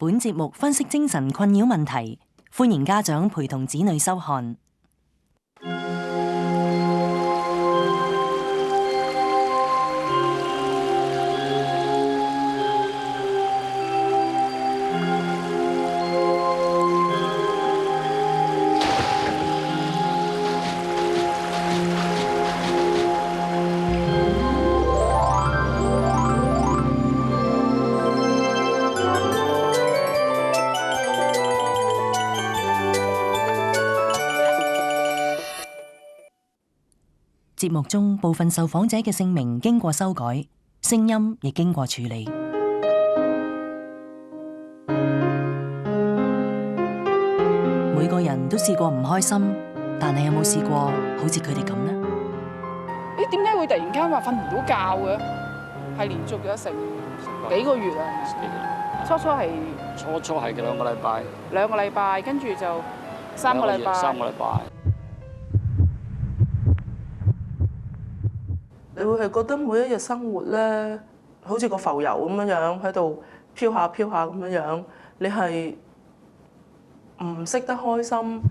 本節目分析精神困擾問題，歡迎家長陪同子女收看。節目中部分受訪者嘅姓名經過修改，聲音亦經過處理。每個人都試過唔開心，但係有冇試過好似佢哋咁呢？咦，點解會突然間話瞓唔到覺嘅？係連續咗成幾個月啊？初初係2個禮拜。2個禮拜，跟住就3個禮拜。3個禮拜。你會係覺得每一日生活咧，好似個浮游咁樣喺度飄下飄下咁樣，你係唔識得開心。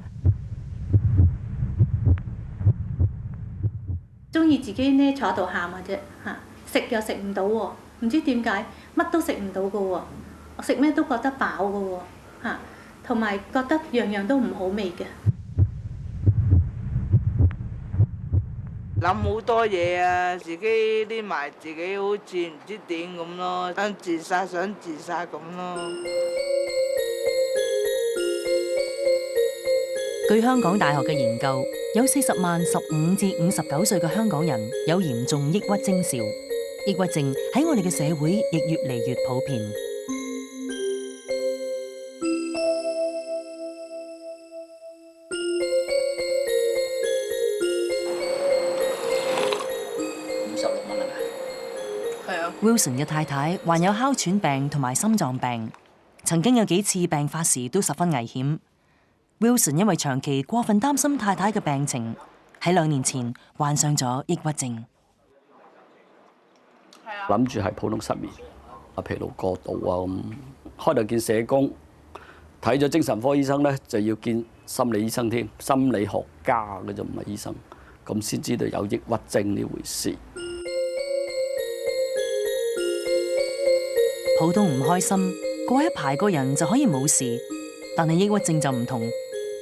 中意自己咧坐喺度喊嘅啫嚇，食又食唔到喎，唔知點解乜都食唔到嘅喎，我食咩都覺得飽嘅喎嚇，同埋覺得樣樣都唔好味嘅。諗好多嘢啊，自己匿埋自己好似唔知點咁咯，想自殺咁咯。據香港大學嘅研究，有40萬15至59歲嘅香港人有嚴重抑鬱徵兆，抑鬱症喺我哋嘅社會亦越嚟越普遍。Wilson 嘅太太患有哮喘病同埋心臟病，曾經有幾次病發時都十分危險。Wilson 因為長期過分擔心太太嘅病情，喺2年前患上咗抑鬱症。諗住係普通失眠，疲勞過度啊咁，開頭見社工，睇咗精神科醫生咧，就要見心理醫生添，心理學家嘅就唔係醫生，咁先知道有抑鬱症呢回事。普通唔開心，過一排個人就可以冇事，但係抑鬱症就唔同，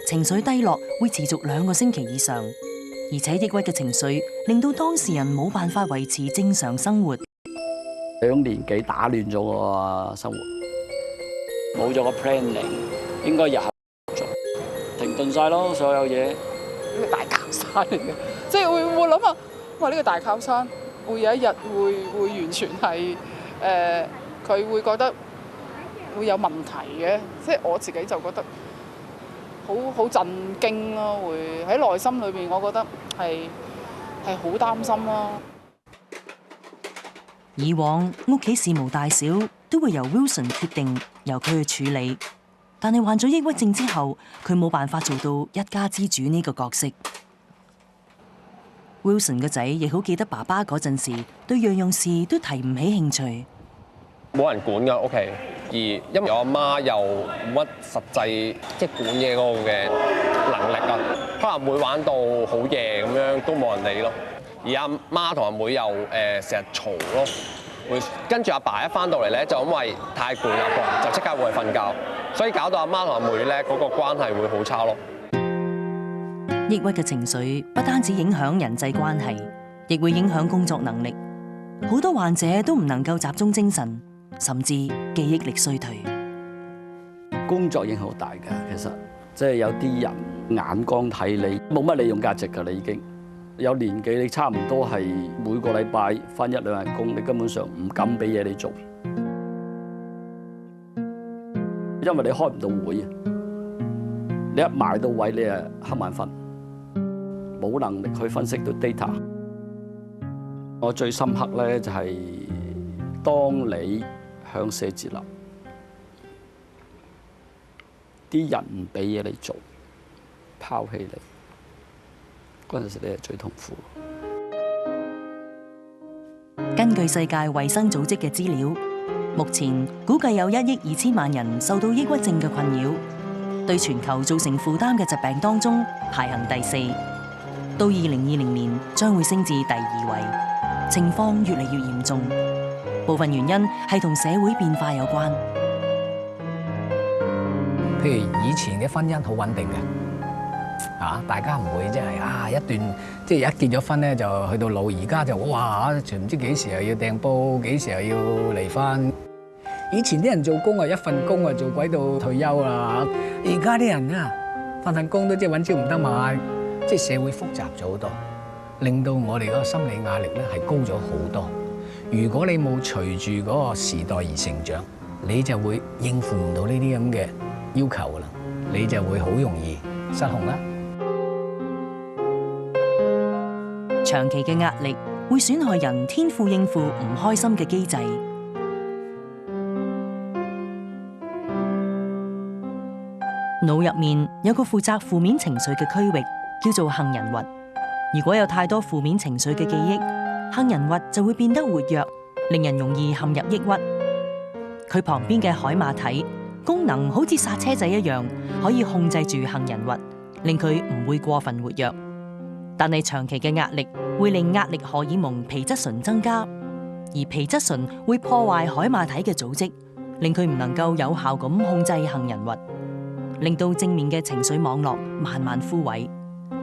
情緒低落會持續2個星期以上，而且抑鬱嘅情緒令到當事人冇辦法維持正常生活。 2年幾打亂咗個生活，冇咗個 planning， 應該日後做，停頓晒咯，所有嘢。呢個大靠山嚟嘅，即係會諗下，哇！呢個大靠山會有一日會完全係佢會覺得會有問題嘅，即係我自己就覺得好震驚咯，會喺內心裏邊，我覺得係好擔心咯。以往屋企事無大小都會由 Wilson 決定，由佢去處理，但係患咗抑鬱症之後，佢冇辦法做到一家之主呢個角色。Wilson 個仔亦好記得爸爸嗰陣時，對樣樣事都提唔起興趣。冇人管㗎屋企，而因為我阿媽又冇乜實際即係管嘢嗰個嘅能力啊，可能會玩到好夜咁樣都冇人理咯。而阿媽同阿妹又成日嘈咯，會跟住阿爸一翻到嚟咧，就因為太攰啦，就即刻會去瞓覺，所以搞到阿媽同阿妹咧嗰個關係會好差咯。抑鬱嘅情緒不單止影響人際關係，亦會影響工作能力。好多患者都唔能夠集中精神，甚至記憶力衰退。工作影響好大㗎，其實即係有啲人眼光睇你冇乜利用價值㗎，你已經有年紀，你差唔多係每個禮拜返1-2日工，你根本上唔敢俾嘢你做，因為你開唔到會啊！你一埋到位，你係瞌眼瞓，冇能力去分析到 data。我最深刻咧就係當你向寫字樓，啲人唔俾嘢你做，拋棄你，嗰陣時你係最痛苦。根據世界衛生組織嘅資料，目前估計有1億2千萬人受到抑鬱症嘅困擾，對全球造成負擔嘅疾病當中排行第4，到2020年將會升至第2位，情況越嚟越嚴重。部分原因係同社會變化有關。譬如以前嘅婚姻好穩定嘅，大家唔會即係一段即係一結咗婚咧就去到老，而家就哇唔知幾時又要掟煲，幾時又要離婚。以前啲人做工一份工做鬼到退休啦，而家啲人份工都即係揾朝唔得晚，即係社會複雜咗好多，令到我哋嗰個心理壓力咧係高咗好多。如果你冇隨住嗰個時代而成長，你就會應付唔到呢啲咁嘅要求噶啦，你就會好容易失控啦。長期嘅壓力會損害人天賦應付唔開心嘅機制。腦入面有個負責負面情緒嘅區域，叫做杏仁核。如果有太多負面情緒嘅記憶，杏仁核就會變得活躍，令人容易陷入抑鬱。佢旁邊嘅海馬體功能好似剎車仔一樣，可以控制住杏仁核，令佢唔會過分活躍。但係長期嘅壓力會令壓力荷爾蒙皮質醇增加，而皮質醇會破壞海馬體嘅組織，令佢唔能夠有效咁控制杏仁核，令到正面嘅情緒網絡慢慢枯萎，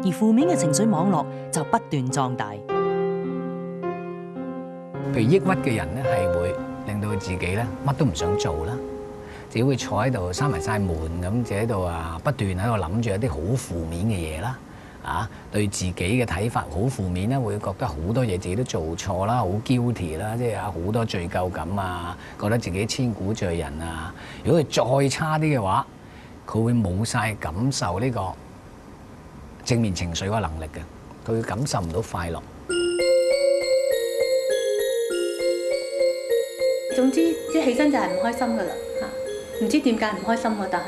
而負面嘅情緒網絡就不斷壯大。譬如抑鬱嘅人咧，係會令到自己咧乜都唔想做啦，只會坐喺度閂埋晒門咁，就喺度不斷喺度諗住一啲好負面嘅嘢啦。對自己嘅睇法好負面啦，會覺得好多嘢自己都做錯啦，好 guilty 啦，即係好多罪疚感啊，覺得自己千古罪人啊。如果佢再差啲嘅話，佢會冇晒感受呢個正面情緒嗰個能力嘅，佢會感受唔到快樂。總之，即係起身就係唔開心噶啦嚇，唔知點解唔開心喎，但係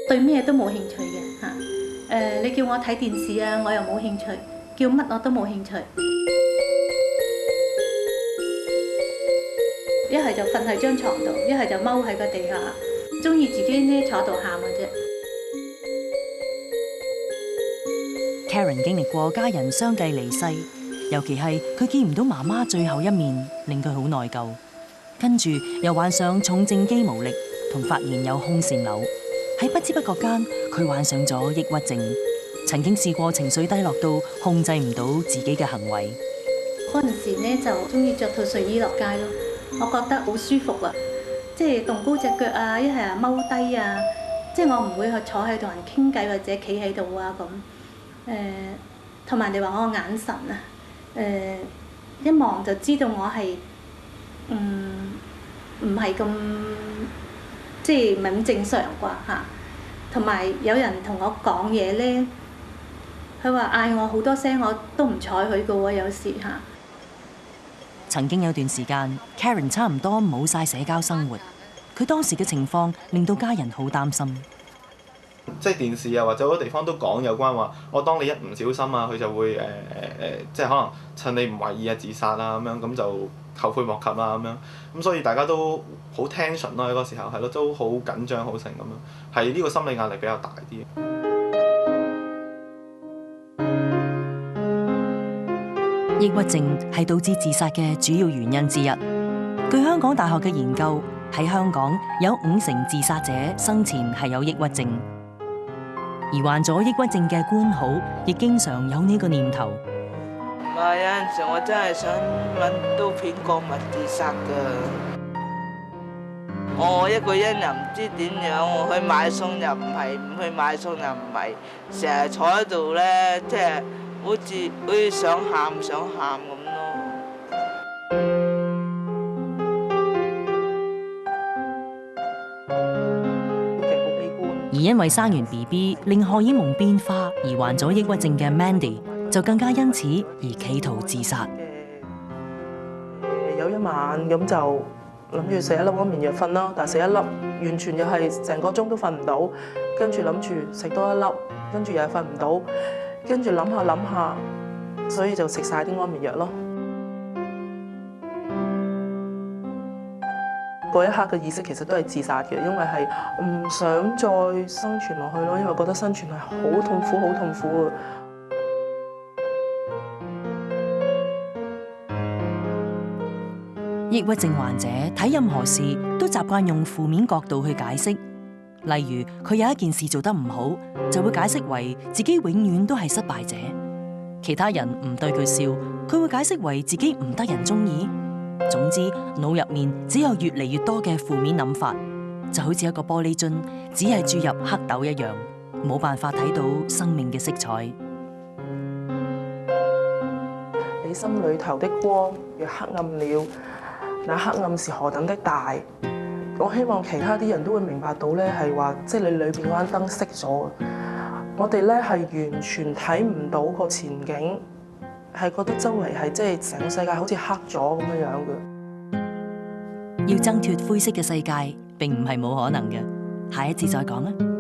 對咩都冇興趣嘅嚇。你叫我睇電視我又冇興趣，叫乜我都冇興趣。一係就瞓喺張床度，一係就踎喺個地下，中意自己呢坐度喊嘅啫。Karen 經歷過家人相繼離世，尤其係佢見唔到媽媽最後一面，令佢好內疚。跟住又患上重症肌無力，同發現有胸腺瘤。喺不知不覺間，佢患上咗抑鬱症。曾經試過情緒低落到控制唔到自己嘅行為。嗰陣時呢就中意着套睡衣落街咯，我覺得好舒服啊！即係動高隻腳一係踎低即係我唔會去坐喺度人傾偈或者企喺度咁。同埋你話我個眼神一望就知道我係唔係咁即係唔係咁正常啩嚇。同埋有人同我講嘢咧，佢話嗌我好多聲我都唔睬佢㗎喎，有時嚇。曾經有段時間 ，Karen 差唔多冇晒社交生活。佢當時嘅情況令到家人好擔心。即係電視或者好多地方都講有關話，當你一唔小心佢就會即係可能趁你唔為意自殺咁樣，咁就後悔莫及啦咁樣。咁所以大家都好 tension 咯，喺嗰個時候係咯，都好緊張好成咁樣，係呢個心理壓力比較大啲。抑鬱症係導致自殺嘅主要原因之一。據香港大學嘅研究，喺香港有50%自殺者生前係有抑鬱症，而患咗抑鬱症嘅官好亦經常有呢個念頭。唔係，有陣時我真係想揾刀片割脈自殺㗎。我一個人又唔知點樣，我去買餸又唔係，唔去買餸又唔係，成日坐喺度咧，即係好似想喊咁咯。而因為生完 BB 令荷爾蒙變化而患咗抑鬱症嘅 Mandy 就更加因此而企圖自殺。有一晚咁就諗住食一粒安眠藥瞓啦，但係食一粒完全又係成個鐘都瞓唔到，跟住諗住食多一粒，跟住又係瞓唔到，跟住諗下所以就食晒啲安眠藥咯。嗰一刻嘅意識其實都係自殺嘅，因為係唔想再生存落去咯，因為覺得生存係好痛苦，好痛苦啊！抑鬱症患者睇任何事都習慣用負面角度去解釋，例如佢有一件事做得唔好，就會解釋為自己永遠都係失敗者；其他人唔對佢笑，佢會解釋為自己唔得人鍾意。總之，腦入面只有越嚟越多嘅負面諗法，就好似一個玻璃樽，只係注入黑豆一樣，冇辦法睇到生命嘅色彩。你心裏頭的光若黑暗了，那黑暗是何等的大。我希望其他啲人都會明白到咧，係話即係你裏邊嗰間燈熄咗，我哋咧係完全睇唔到個前景，係覺得周圍係即係成個世界好似黑咗咁樣嘅。要掙脫灰色嘅世界，並唔係冇可能嘅。下一節再講啦。